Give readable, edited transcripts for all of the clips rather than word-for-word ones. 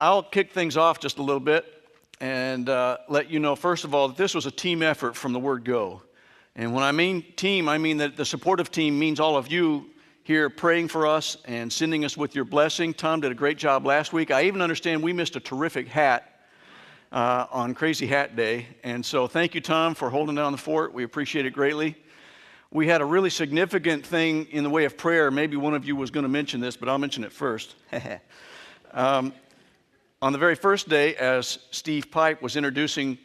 I'll kick things off just a little bit and let you know, first of all, that this was a team effort from the word go. And when I mean team, I mean that the supportive team means all of you here praying for us and sending us with your blessing. Tom did a great job last week. I even understand we missed a terrific hat on Crazy Hat Day. And so thank you, Tom, for holding down the fort. We appreciate it greatly. We had a really significant thing in the way of prayer. Maybe one of you was going to mention this, but I'll mention it first. On the very first day, as Steve Pipe was introducing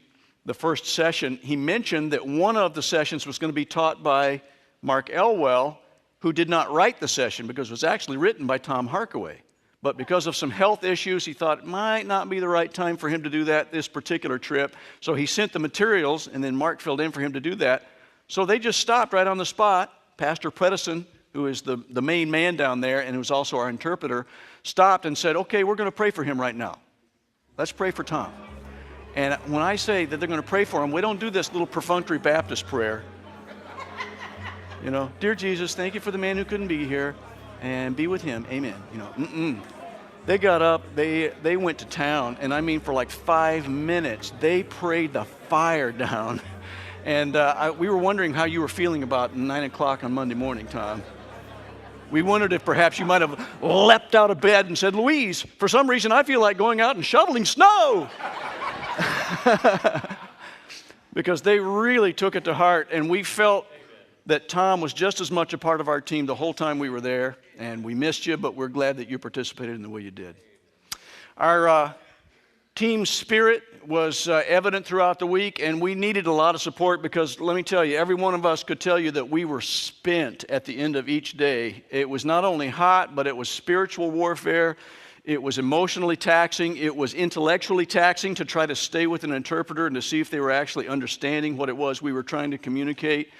the first session, he mentioned that one of the sessions was going to be taught by Mark Elwell, who did not write the session because it was actually written by Tom Harkaway. But because of some health issues, he thought it might not be the right time for him to do that this particular trip. So he sent the materials, and then Mark filled in for him to do that. So they just stopped right on the spot. Pastor Predison, who is the main man down there and who's also our interpreter, stopped and said, okay, we're going to pray for him right now. Let's pray for Tom. And when I say that they're going to pray for him, we don't do this little perfunctory Baptist prayer. You know, dear Jesus, thank you for the man who couldn't be here, and be with him. Amen. You know, They got up, they went to town, and I mean for like 5 minutes, they prayed the fire down. And we were wondering how you were feeling about 9 o'clock on Monday morning, Tom. We wondered if perhaps you might have leapt out of bed and said, Louise, for some reason I feel like going out and shoveling snow. Because they really took it to heart, and we felt that Tom was just as much a part of our team the whole time we were there, and we missed you, but we're glad that you participated in the way you did. Our team spirit was evident throughout the week, and we needed a lot of support because, let me tell you, every one of us could tell you that we were spent at the end of each day. It was not only hot, but it was spiritual warfare. It was emotionally taxing. It was intellectually taxing to try to stay with an interpreter and to see if they were actually understanding what it was we were trying to communicate.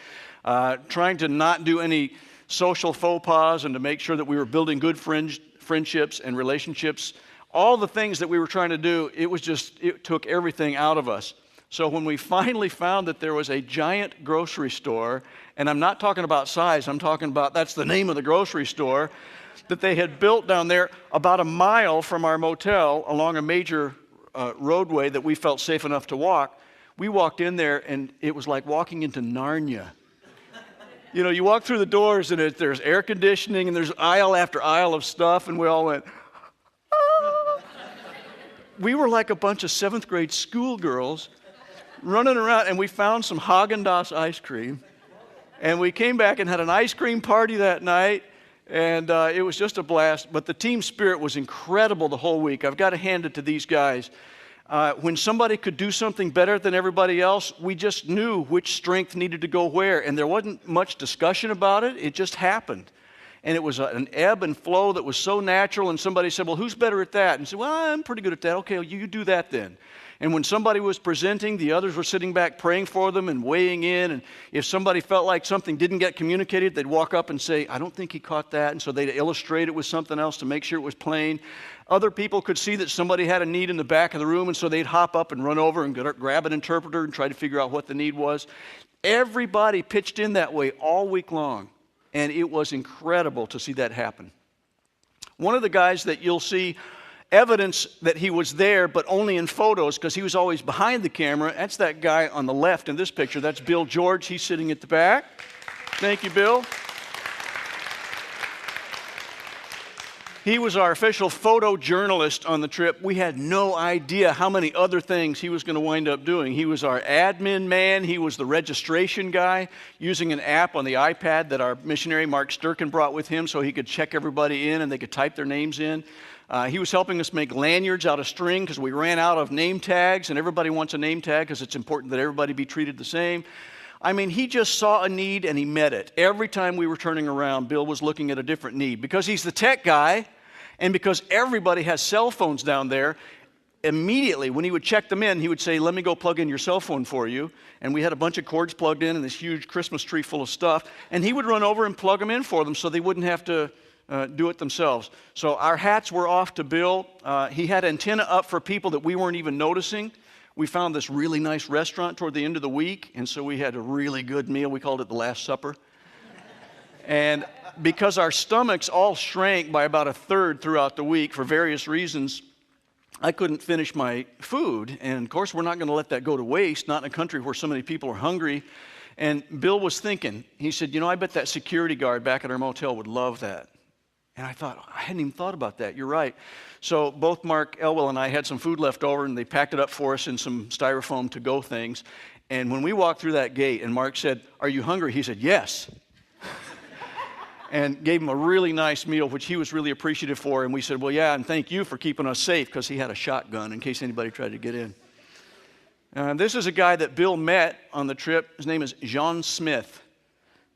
Trying to not do any social faux pas and to make sure that we were building good friendships and relationships. All the things that we were trying to do, it took everything out of us. So when we finally found that there was a giant grocery store, and I'm not talking about size, I'm talking about that's the name of the grocery store, that they had built down there about a mile from our motel along a major roadway that we felt safe enough to walk. We walked in there and it was like walking into Narnia. You know, you walk through the doors and there's air conditioning and there's aisle after aisle of stuff, and we all went, ah. We were like a bunch of 7th grade schoolgirls running around, and we found some Haagen-Dazs ice cream, and we came back and had an ice cream party that night, and it was just a blast. But the team spirit was incredible the whole week. I've got to hand it to these guys. When somebody could do something better than everybody else, we just knew which strength needed to go where, and there wasn't much discussion about it. It just happened. And it was an ebb and flow that was so natural, and somebody said, well, who's better at that? And said, well, I'm pretty good at that. Okay, well, you do that then. And when somebody was presenting, the others were sitting back praying for them and weighing in, and if somebody felt like something didn't get communicated, they'd walk up and say, I don't think he caught that, and so they'd illustrate it with something else to make sure it was plain. Other people could see that somebody had a need in the back of the room, and so they'd hop up and run over and grab an interpreter and try to figure out what the need was. Everybody pitched in that way all week long, and it was incredible to see that happen. One of the guys that you'll see evidence that he was there, but only in photos because he was always behind the camera, that's that guy on the left in this picture. That's Bill George. He's sitting at the back. Thank you, Bill. He was our official photojournalist on the trip. We had no idea how many other things he was going to wind up doing. He was our admin man. He was the registration guy, using an app on the iPad that our missionary Mark Sturkin brought with him so he could check everybody in and they could type their names in. He was helping us make lanyards out of string because we ran out of name tags, and everybody wants a name tag because it's important that everybody be treated the same. I mean, he just saw a need and he met it. Every time we were turning around, Bill was looking at a different need. Because he's the tech guy, and because everybody has cell phones down there, immediately when he would check them in, he would say, let me go plug in your cell phone for you. And we had a bunch of cords plugged in and this huge Christmas tree full of stuff. And he would run over and plug them in for them so they wouldn't have to do it themselves. So our hats were off to Bill. He had antenna up for people that we weren't even noticing. We found this really nice restaurant toward the end of the week, and so we had a really good meal. We called it the Last Supper. And because our stomachs all shrank by about a third throughout the week for various reasons, I couldn't finish my food. And of course, we're not going to let that go to waste, not in a country where so many people are hungry. And Bill was thinking, he said, I bet that security guard back at our motel would love that. And I thought, I hadn't even thought about that. You're right. So both Mark Elwell and I had some food left over, and they packed it up for us in some styrofoam to-go things. And when we walked through that gate, and Mark said, "Are you hungry?" He said, "Yes." And gave him a really nice meal, which he was really appreciative for. And we said, "Well, yeah, and thank you for keeping us safe," because he had a shotgun in case anybody tried to get in. This is a guy that Bill met on the trip. His name is John Smith.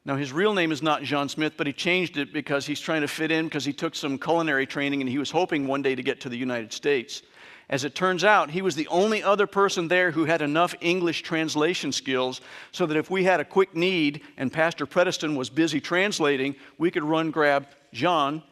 Now, his real name is not John Smith, but he changed it because he's trying to fit in because he took some culinary training and he was hoping one day to get to the United States. As it turns out, he was the only other person there who had enough English translation skills so that if we had a quick need and Pastor Predeston was busy translating, we could run grab John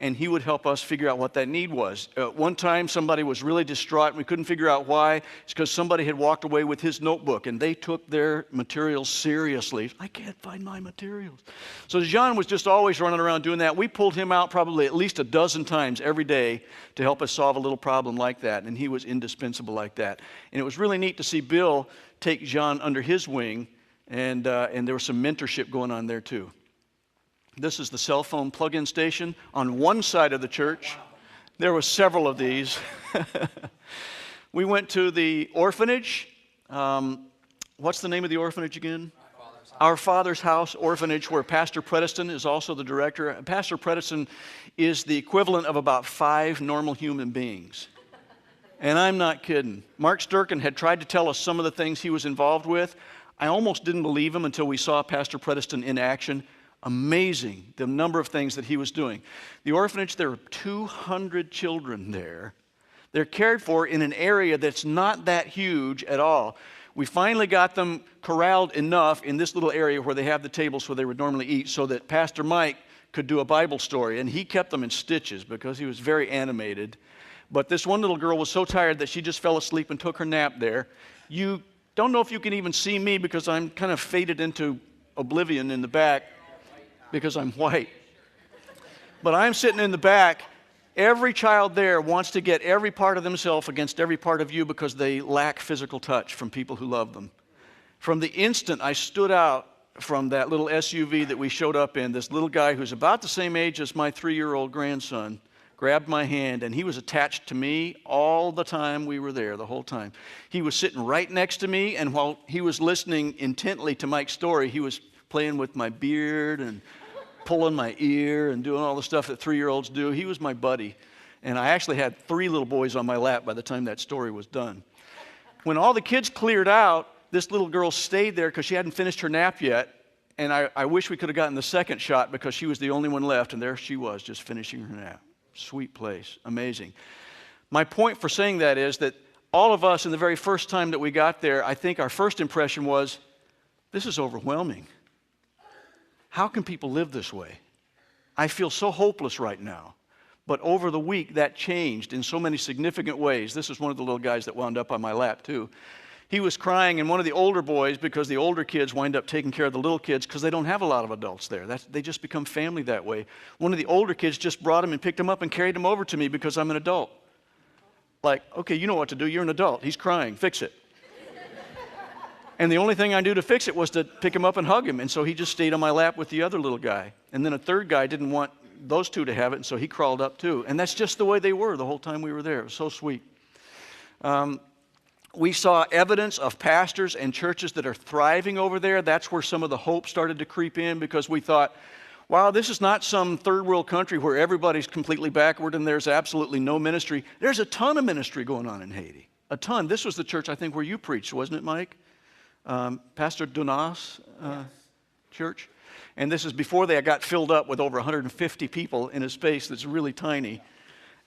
and he would help us figure out what that need was. One time somebody was really distraught and we couldn't figure out why. It's because somebody had walked away with his notebook and they took their materials seriously. I can't find my materials. So John was just always running around doing that. We pulled him out probably at least a dozen times every day to help us solve a little problem like that, and he was indispensable like that. And it was really neat to see Bill take John under his wing, and there was some mentorship going on there too. This is the cell phone plug-in station on one side of the church. There were several of these. We went to the orphanage. What's the name of the orphanage again? Our Father's House Orphanage, where Pastor Predeston is also the director. Pastor Predeston is the equivalent of about 5 normal human beings. And I'm not kidding. Mark Sturkin had tried to tell us some of the things he was involved with. I almost didn't believe him until we saw Pastor Predeston in action. Amazing, the number of things that he was doing. The orphanage, there are 200 children there. They're cared for in an area that's not that huge at all. We finally got them corralled enough in this little area where they have the tables where they would normally eat so that Pastor Mike could do a Bible story. And he kept them in stitches because he was very animated. But this one little girl was so tired that she just fell asleep and took her nap there. You don't know if you can even see me because I'm kind of faded into oblivion in the back because I'm white. But I'm sitting in the back. Every child there wants to get every part of themselves against every part of you because they lack physical touch from people who love them. From the instant I stood out from that little SUV that we showed up in, this little guy who's about the same age as my 3-year-old grandson grabbed my hand, and he was attached to me all the time we were there, the whole time. He was sitting right next to me, and while he was listening intently to Mike's story, he was playing with my beard and pulling my ear and doing all the stuff that 3-year-olds do. He was my buddy. And I actually had 3 little boys on my lap by the time that story was done. When all the kids cleared out, this little girl stayed there because she hadn't finished her nap yet. And I wish we could have gotten the second shot because she was the only one left. And there she was, just finishing her nap. Sweet place. Amazing. My point for saying that is that all of us, in the very first time that we got there, I think our first impression was, this is overwhelming. How can people live this way? I feel so hopeless right now. But over the week, that changed in so many significant ways. This is one of the little guys that wound up on my lap, too. He was crying, and one of the older boys, because the older kids wind up taking care of the little kids because they don't have a lot of adults there. They just become family that way. One of the older kids just brought him and picked him up and carried him over to me because I'm an adult. Like, okay, you know what to do. You're an adult. He's crying. Fix it. And the only thing I knew to fix it was to pick him up and hug him. And so he just stayed on my lap with the other little guy. And then a third guy didn't want those two to have it, and so he crawled up too. And that's just the way they were the whole time we were there. It was so sweet. We saw evidence of pastors and churches that are thriving over there. That's where some of the hope started to creep in because we thought, wow, this is not some third world country where everybody's completely backward and there's absolutely no ministry. There's a ton of ministry going on in Haiti. A ton. This was the church, I think, where you preached, wasn't it, Mike? Pastor Donas church. And this is before they got filled up with over 150 people in a space that's really tiny.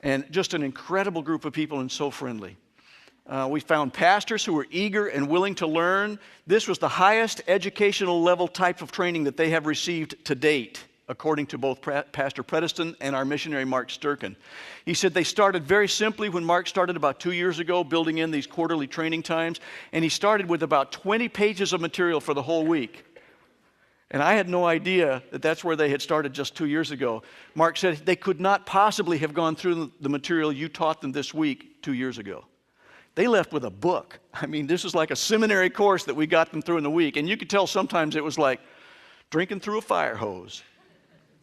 And just an incredible group of people and so friendly. We found pastors who were eager and willing to learn. This was the highest educational level type of training that they have received to date, according to both Pastor Predeston and our missionary Mark Sturkin. He said they started very simply when Mark started about 2 years ago, building in these quarterly training times, and he started with about 20 pages of material for the whole week. And I had no idea that that's where they had started just 2 years ago. Mark said they could not possibly have gone through the material you taught them this week 2 years ago. They left with a book. I mean, this was like a seminary course that we got them through in a week. And you could tell sometimes it was like drinking through a fire hose.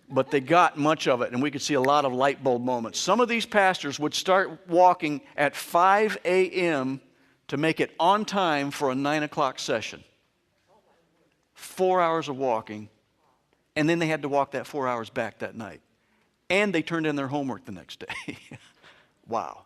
But they got much of it, and we could see a lot of light bulb moments. Some of these pastors would start walking at 5 a.m. to make it on time for a 9 o'clock session. 4 hours of walking, and then they had to walk that 4 hours back that night. And they turned in their homework the next day. Wow.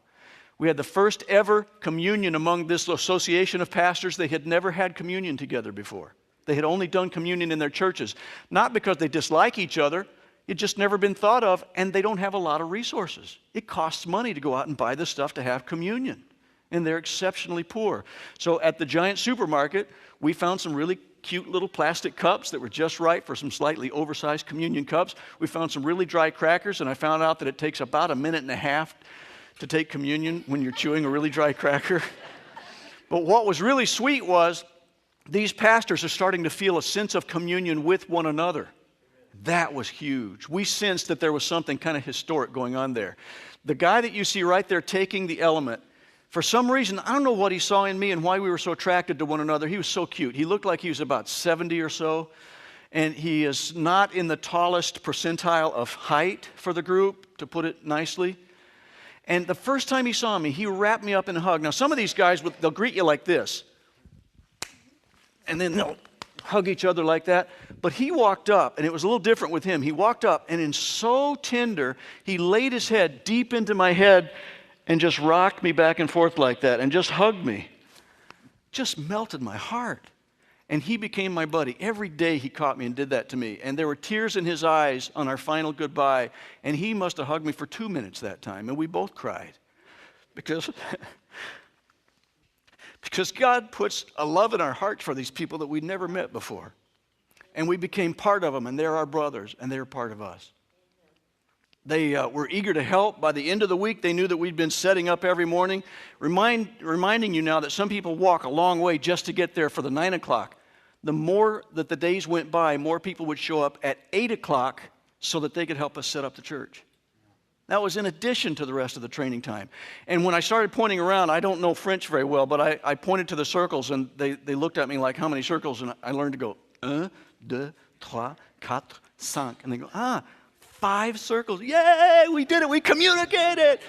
We had the first ever communion among this association of pastors. They had never had communion together before. They had only done communion in their churches. Not because they dislike each other. It just never been thought of, and they don't have a lot of resources. It costs money to go out and buy the stuff to have communion, and they're exceptionally poor. So at the giant supermarket, we found some really cute little plastic cups that were just right for some slightly oversized communion cups. We found some really dry crackers, and I found out that it takes about a minute and a half to take communion when you're chewing a really dry cracker. But what was really sweet was these pastors are starting to feel a sense of communion with one another. That was huge. We sensed that there was something kind of historic going on there. The guy that you see right there taking the element, for some reason, I don't know what he saw in me and why we were so attracted to one another. He was so cute. He looked like he was about 70 or so, and he is not in the tallest percentile of height for the group, to put it nicely. And the first time he saw me, he wrapped me up in a hug. Now, some of these guys, they'll greet you like this, and then they'll hug each other like that. But he walked up, and it was a little different with him. He walked up, and in so tender, he laid his head deep into my head and just rocked me back and forth like that and just hugged me. Just melted my heart. And he became my buddy. Every day he caught me and did that to me. And there were tears in his eyes on our final goodbye. And he must have hugged me for 2 minutes that time. And we both cried. Because God puts a love in our hearts for these people that we'd never met before. And we became part of them. And they're our brothers. And they're part of us. They were eager to help. By the end of the week, they knew that we'd been setting up every morning, reminding you now that some people walk a long way just to get there for the 9 o'clock. The more that the days went by, more people would show up at 8 o'clock so that they could help us set up the church. That was in addition to the rest of the training time. And when I started pointing around, I don't know French very well, but I pointed to the circles, and they looked at me like, how many circles? And I learned to go, 1, 2, 3, 4, 5. And they go, 5 circles. Yay, we did it. We communicated.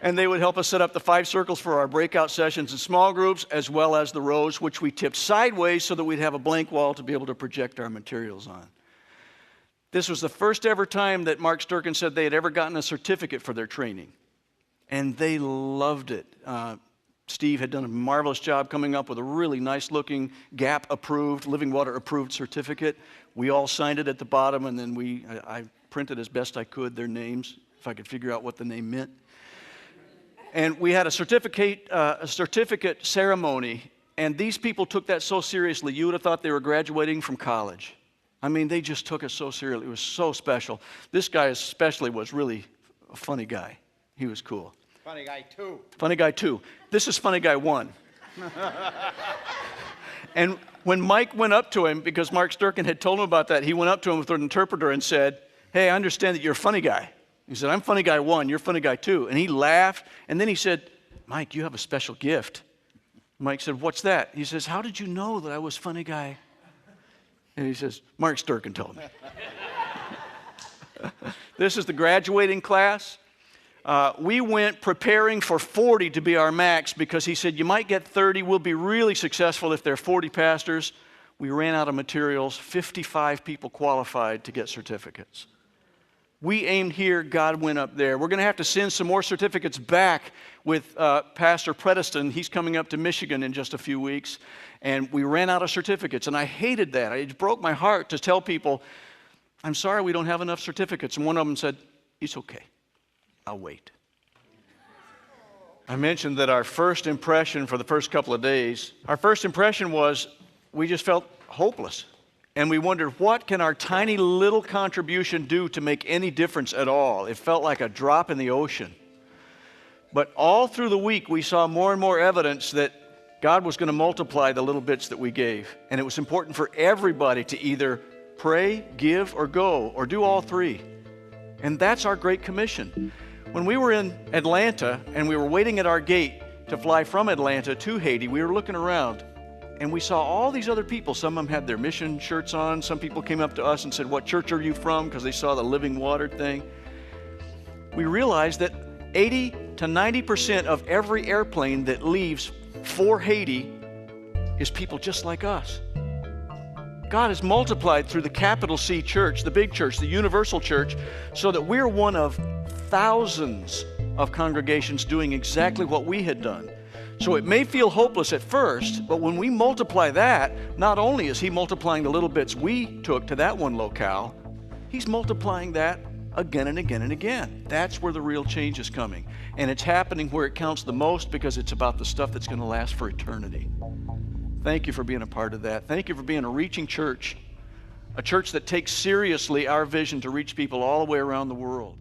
And they would help us set up the 5 circles for our breakout sessions in small groups, as well as the rows, which we tipped sideways so that we'd have a blank wall to be able to project our materials on. This was the first ever time that Mark Sturkin said they had ever gotten a certificate for their training. And they loved it. Steve had done a marvelous job coming up with a really nice-looking GAP-approved, Living Water-approved certificate. We all signed it at the bottom, and then I printed as best I could their names, if I could figure out what the name meant. And we had a certificate ceremony, and these people took that so seriously, you would have thought they were graduating from college. I mean, they just took it so seriously. It was so special. This guy especially was really a funny guy. He was cool. Funny guy 2. Funny guy 2. This is funny guy 1. And when Mike went up to him, because Mark Sturkin had told him about that, he went up to him with an interpreter and said, hey, I understand that you're a funny guy. He said, I'm funny guy 1, you're funny guy 2. And he laughed, and then he said, Mike, you have a special gift. Mike said, what's that? He says, how did you know that I was funny guy? And he says, Mark Sturkin told me. This is the graduating class. We went preparing for 40 to be our max because he said, you might get 30. We'll be really successful if there are 40 pastors. We ran out of materials. 55 people qualified to get certificates. We aimed here. God went up there. We're going to have to send some more certificates back with Pastor Predeston. He's coming up to Michigan in just a few weeks. And we ran out of certificates. And I hated that. It broke my heart to tell people, I'm sorry we don't have enough certificates. And one of them said, it's okay. I'll wait. I mentioned that our first impression for the first couple of days, our first impression was we just felt hopeless. And we wondered, what can our tiny little contribution do to make any difference at all? It felt like a drop in the ocean. But all through the week, we saw more and more evidence that God was going to multiply the little bits that we gave. And it was important for everybody to either Pray, give, or go, or do all three. And that's our Great Commission. When we were in Atlanta and we were waiting at our gate to fly from Atlanta to Haiti, we were looking around and we saw all these other people. Some of them had their mission shirts on. Some people came up to us and said, "What church are you from?" because they saw the living water thing. We realized that 80 to 90% of every airplane that leaves for Haiti is people just like us. God has multiplied through the capital C church, the big church, the universal church, so that we're one of thousands of congregations doing exactly what we had done. So it may feel hopeless at first, but when we multiply that, not only is He multiplying the little bits we took to that one locale, He's multiplying that again and again and again. That's where the real change is coming. And it's happening where it counts the most because it's about the stuff that's going to last for eternity. Thank you for being a part of that. Thank you for being a reaching church, a church that takes seriously our vision to reach people all the way around the world.